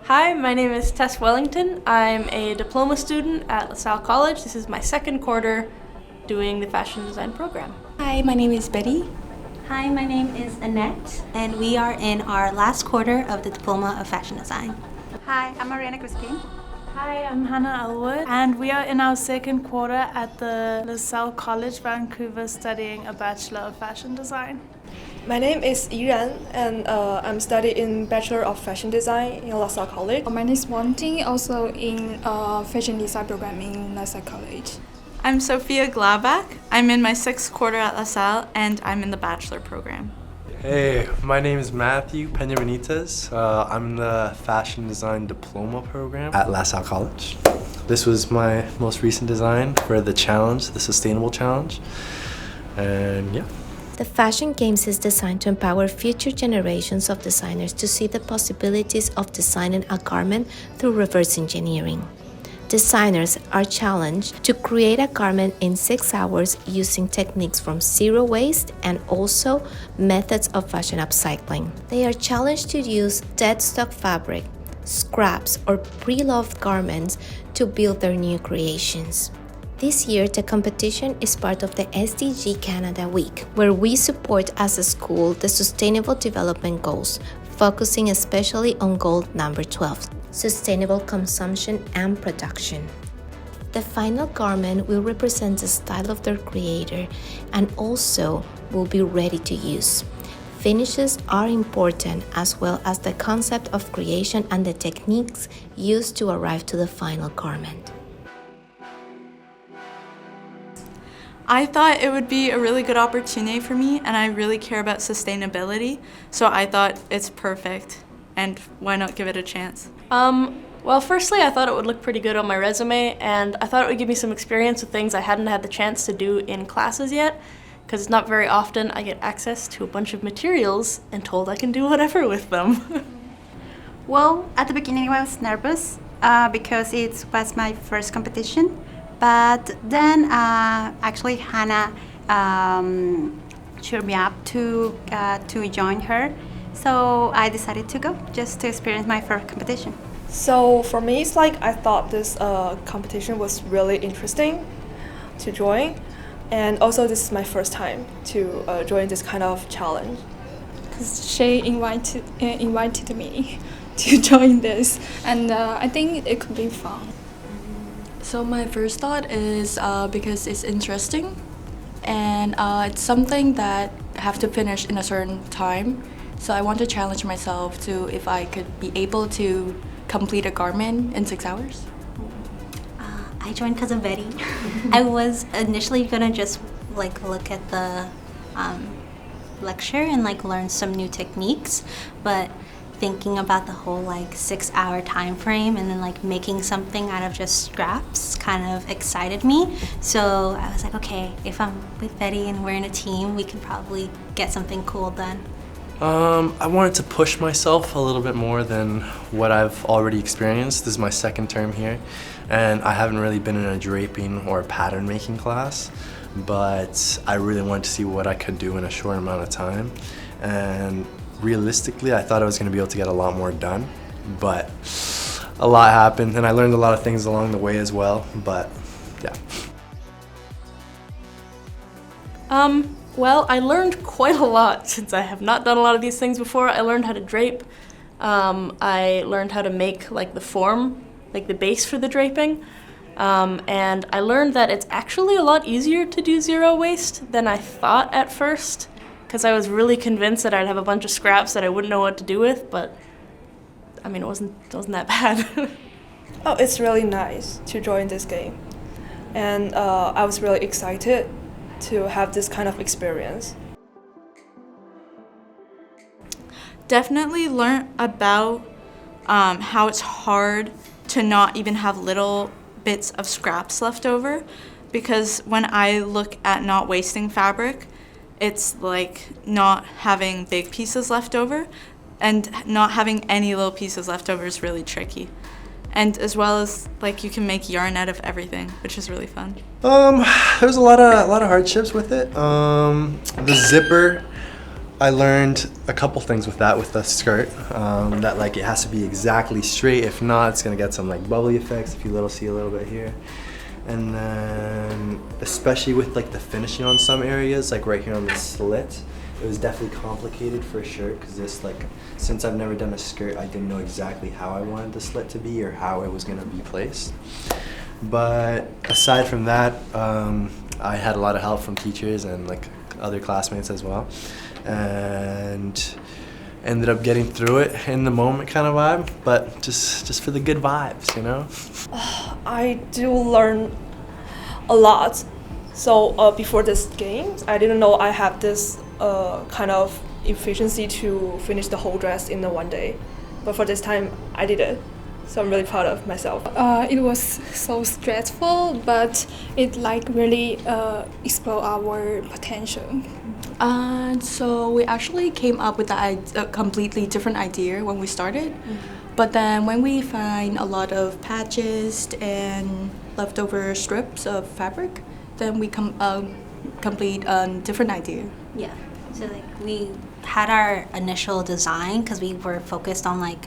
Hi, my name is Tess Wellington. I'm a diploma student at LaSalle College. This is my second quarter doing the fashion design program. Hi, my name is Betty. Hi, my name is Annette, and we are in our last quarter of the Diploma of Fashion Design. Hi, I'm Mariana Crispin. Hi, I'm Hannah Elwood, and we are in our second quarter at the LaSalle College, Vancouver, studying a Bachelor of Fashion Design. My name is Yiran, and I'm studying in Bachelor of Fashion Design in LaSalle College. My name is Monty, also in Fashion Design program in LaSalle College. I'm Sophia Glabach. I'm in my sixth quarter at LaSalle, and I'm in the Bachelor program. Hey, my name is Matthew Pena Benitez. I'm in the Fashion Design Diploma program at LaSalle College. This was my most recent design for the challenge, the Sustainable Challenge, and yeah. The Fashion Games is designed to empower future generations of designers to see the possibilities of designing a garment through reverse engineering. Designers are challenged to create a garment in 6 hours using techniques from zero waste and also methods of fashion upcycling. They are challenged to use dead stock fabric, scraps, or pre-loved garments to build their new creations. This year, the competition is part of the SDG Canada Week, where we support as a school the Sustainable Development Goals, focusing especially on goal number 12, sustainable consumption and production. The final garment will represent the style of their creator and also will be ready to use. Finishes are important as well as the concept of creation and the techniques used to arrive to the final garment. I thought it would be a really good opportunity for me, and I really care about sustainability, so I thought it's perfect, and why not give it a chance? Well, firstly, I thought it would look pretty good on my resume, and I thought it would give me some experience with things I hadn't had the chance to do in classes yet, because it's not very often I get access to a bunch of materials and told I can do whatever with them. Well, at the beginning I was nervous because it was my first competition, but then actually Hannah cheered me up to join her, so I decided to go just to experience my first competition. So for me, it's like I thought this competition was really interesting to join, and also this is my first time to join this kind of challenge. Because she invited me to join this, and I think it could be fun. So my first thought is because it's interesting, and it's something that I have to finish in a certain time. So I want to challenge myself to if I could be able to complete a garment in 6 hours. I joined because of Betty. I was initially gonna just look at the lecture and learn some new techniques, but thinking about the whole 6 hour time frame and then making something out of just scraps kind of excited me. So I was like, okay, if I'm with Betty and we're in a team, we can probably get something cool done. I wanted to push myself a little bit more than what I've already experienced. This is my second term here, and I haven't really been in a draping or pattern making class, but I really wanted to see what I could do in a short amount of time. And realistically, I thought I was going to be able to get a lot more done, but a lot happened, and I learned a lot of things along the way as well, but yeah. Well, I learned quite a lot since I have not done a lot of these things before. I learned how to drape. I learned how to make the form, the base for the draping. And I learned that it's actually a lot easier to do zero waste than I thought at first, because I was really convinced that I'd have a bunch of scraps that I wouldn't know what to do with, but I mean, it wasn't that bad. Oh, it's really nice to join this game, and I was really excited to have this kind of experience. Definitely learn about how it's hard to not even have little bits of scraps left over, because when I look at not wasting fabric, it's not having big pieces left over, and not having any little pieces left over is really tricky. And as well as you can make yarn out of everything, which is really fun. There's a lot of hardships with it. The zipper I learned a couple things with the skirt, that like it has to be exactly straight. If not, it's gonna get some like bubbly effects. If you see a little bit here. And then especially with like the finishing on some areas, like right here on the slit, it was definitely complicated for a shirt because this like, since I've never done a skirt, I didn't know exactly how I wanted the slit to be or how it was gonna be placed. But aside from that, I had a lot of help from teachers and like other classmates as well, and ended up getting through it in the moment kind of vibe, but just for the good vibes, you know? I do learn a lot. So before this game, I didn't know I have this kind of efficiency to finish the whole dress in the one day. But for this time, I did it. So I'm really proud of myself. It was so stressful, but it like really explored our potential. So we actually came up with a completely different idea when we started. But then when we find a lot of patches and leftover strips of fabric, then we complete a different idea. Yeah. So like we had our initial design because we were focused on like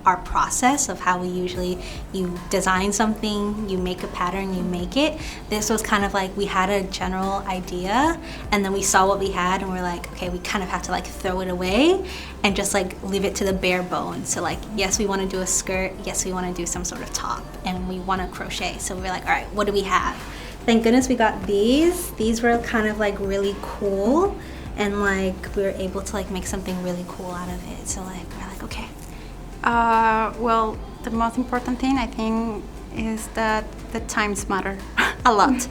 our process of how we usually, you design something, you make a pattern, you make it. This was kind of like we had a general idea and then we saw what we had and we're like, okay, we kind of have to like throw it away and just like leave it to the bare bones. So like, yes, we want to do a skirt, yes, we want to do some sort of top, and we want to crochet. So we were like, all right, what do we have? Thank goodness we got these. These were kind of like really cool, and like we were able to like make something really cool out of it. So like we're like, okay. Well, the most important thing I think is that the times matter a lot.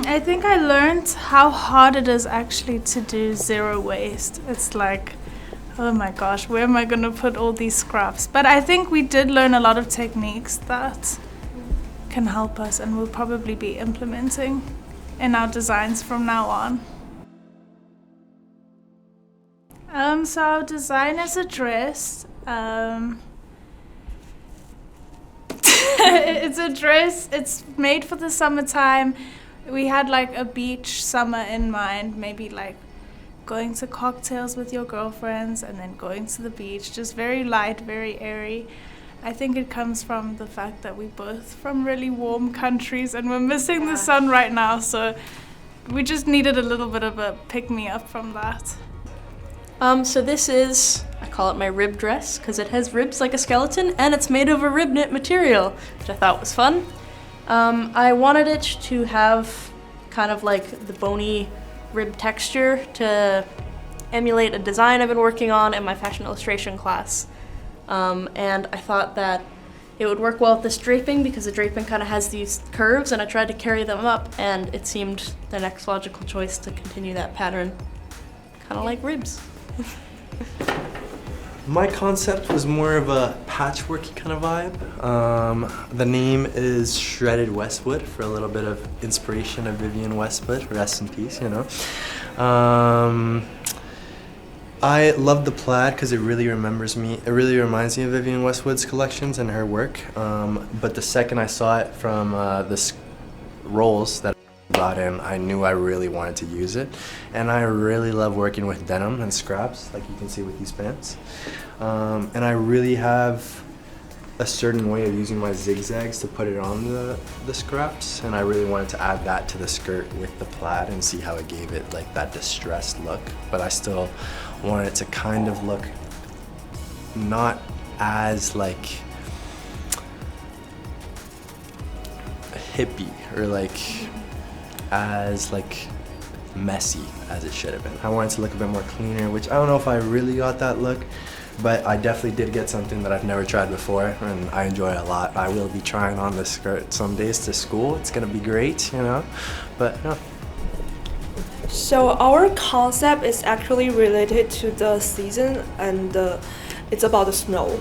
I think I learned how hard it is actually to do zero waste. It's like, oh my gosh, where am I gonna put all these scraps? But I think we did learn a lot of techniques that can help us and we'll probably be implementing in our designs from now on. So our design is a dress. It's a dress, it's made for the summertime. We had like a beach summer in mind, maybe like going to cocktails with your girlfriends and then going to the beach, just very light, very airy. I think it comes from the fact that we're both from really warm countries and we're missing the sun right now, so we just needed a little bit of a pick-me-up from that. So this is, I call it my rib dress because it has ribs like a skeleton and it's made of a rib knit material, which I thought was fun. I wanted it to have kind of like the bony rib texture to emulate a design I've been working on in my fashion illustration class. And I thought that it would work well with this draping because the draping kind of has these curves, and I tried to carry them up, and it seemed the next logical choice to continue that pattern, kind of like ribs. My concept was more of a patchworky kind of vibe. The name is Shredded Westwood for a little bit of inspiration of Vivienne Westwood, rest in peace, you know. I love the plaid because it really reminds me of Vivienne Westwood's collections and her work. But the second I saw it from the rolls that got in, I knew I really wanted to use it. And I really love working with denim and scraps, like you can see with these pants. And I really have a certain way of using my zigzags to put it on the scraps, and I really wanted to add that to the skirt with the plaid and see how it gave it like that distressed look, but I still wanted it to kind of look not as like hippie or like as like messy as it should have been. I wanted to look a bit more cleaner, which I don't know if I really got that look, but I definitely did get something that I've never tried before, and I enjoy it a lot. I will be trying on this skirt some days to school. It's gonna be great, you know, but yeah. So our concept is actually related to the season, and it's about the snow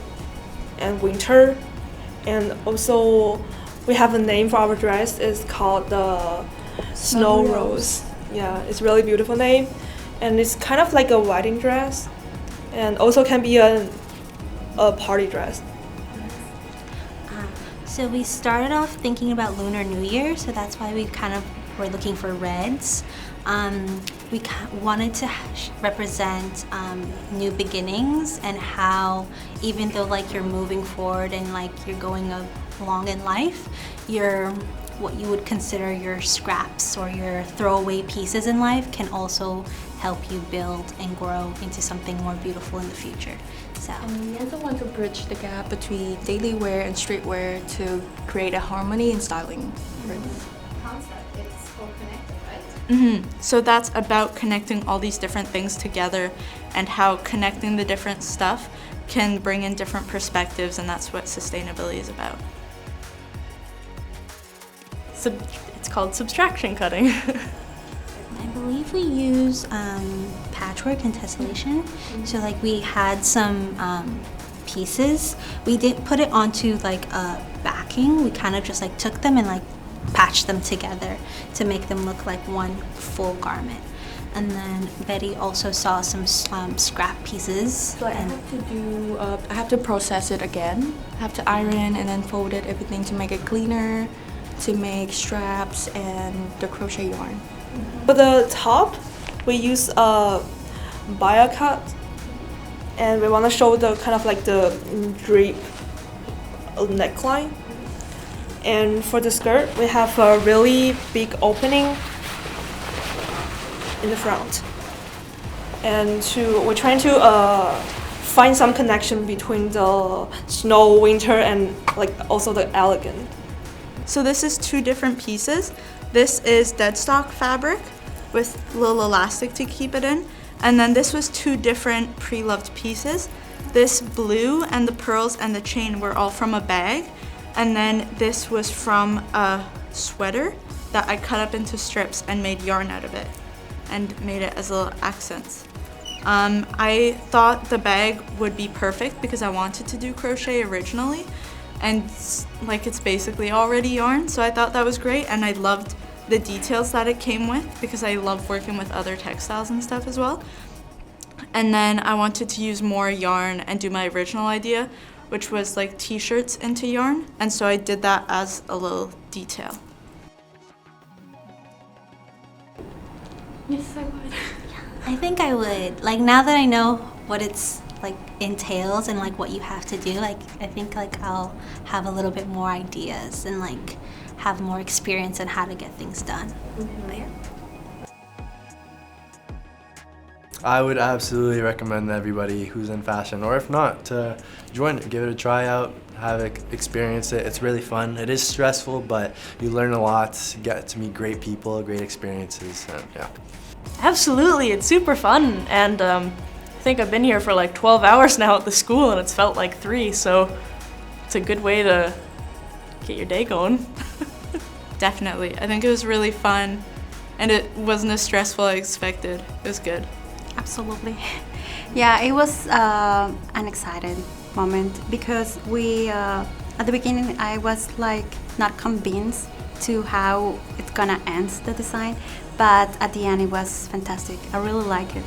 and winter, and also we have a name for our dress. It's called the Snow Rose. Yeah, it's a really beautiful name, and it's kind of like a wedding dress, and also can be a party dress. So we started off thinking about Lunar New Year, so that's why we kind of we're looking for reds. We wanted to represent new beginnings and how even though like you're moving forward and like you're going along in life, what you would consider your scraps or your throwaway pieces in life can also help you build and grow into something more beautiful in the future. So. And we also want to bridge the gap between daily wear and streetwear to create a harmony in styling. Concept, it's all connected, right? So that's about connecting all these different things together and how connecting the different stuff can bring in different perspectives, and that's what sustainability is about. It's called subtraction cutting. I believe we use patchwork and tessellation. So like we had some pieces. We didn't put it onto like a backing. We kind of just like took them and like patched them together to make them look like one full garment. And then Betty also saw some scrap pieces. So I have to process it again. I have to iron and then fold it, everything to make it cleaner, to make straps and the crochet yarn. For the top, we use a bio cut, and we want to show the kind of like the drape neckline. And for the skirt, we have a really big opening in the front. And we're trying to find some connection between the snow, winter, and like also the elegant. So this is two different pieces. This is dead stock fabric with a little elastic to keep it in. And then this was two different pre-loved pieces. This blue and the pearls and the chain were all from a bag. And then this was from a sweater that I cut up into strips and made yarn out of it and made it as little accents. I thought the bag would be perfect because I wanted to do crochet originally. And like it's basically already yarn, so I thought that was great, and I loved the details that it came with because I love working with other textiles and stuff as well. And then I wanted to use more yarn and do my original idea, which was like t-shirts into yarn, and so I did that as a little detail. Yes, I would. I think I would. Like now that I know what it's like entails and like what you have to do, like I think like I'll have a little bit more ideas and like have more experience on how to get things done. But yeah. I would absolutely recommend everybody who's in fashion, or if not, to join it, give it a try out, experience it. It's really fun. It is stressful, but you learn a lot, get to meet great people, great experiences, and yeah. Absolutely, it's super fun, and I think I've been here for like 12 hours now at the school, and it's felt like 3, so it's a good way to get your day going. Definitely. I think it was really fun, and it wasn't as stressful as I expected. It was good. Absolutely. Yeah, it was an exciting moment because at the beginning, I was like not convinced to how it's gonna end the design, but at the end it was fantastic. I really like it.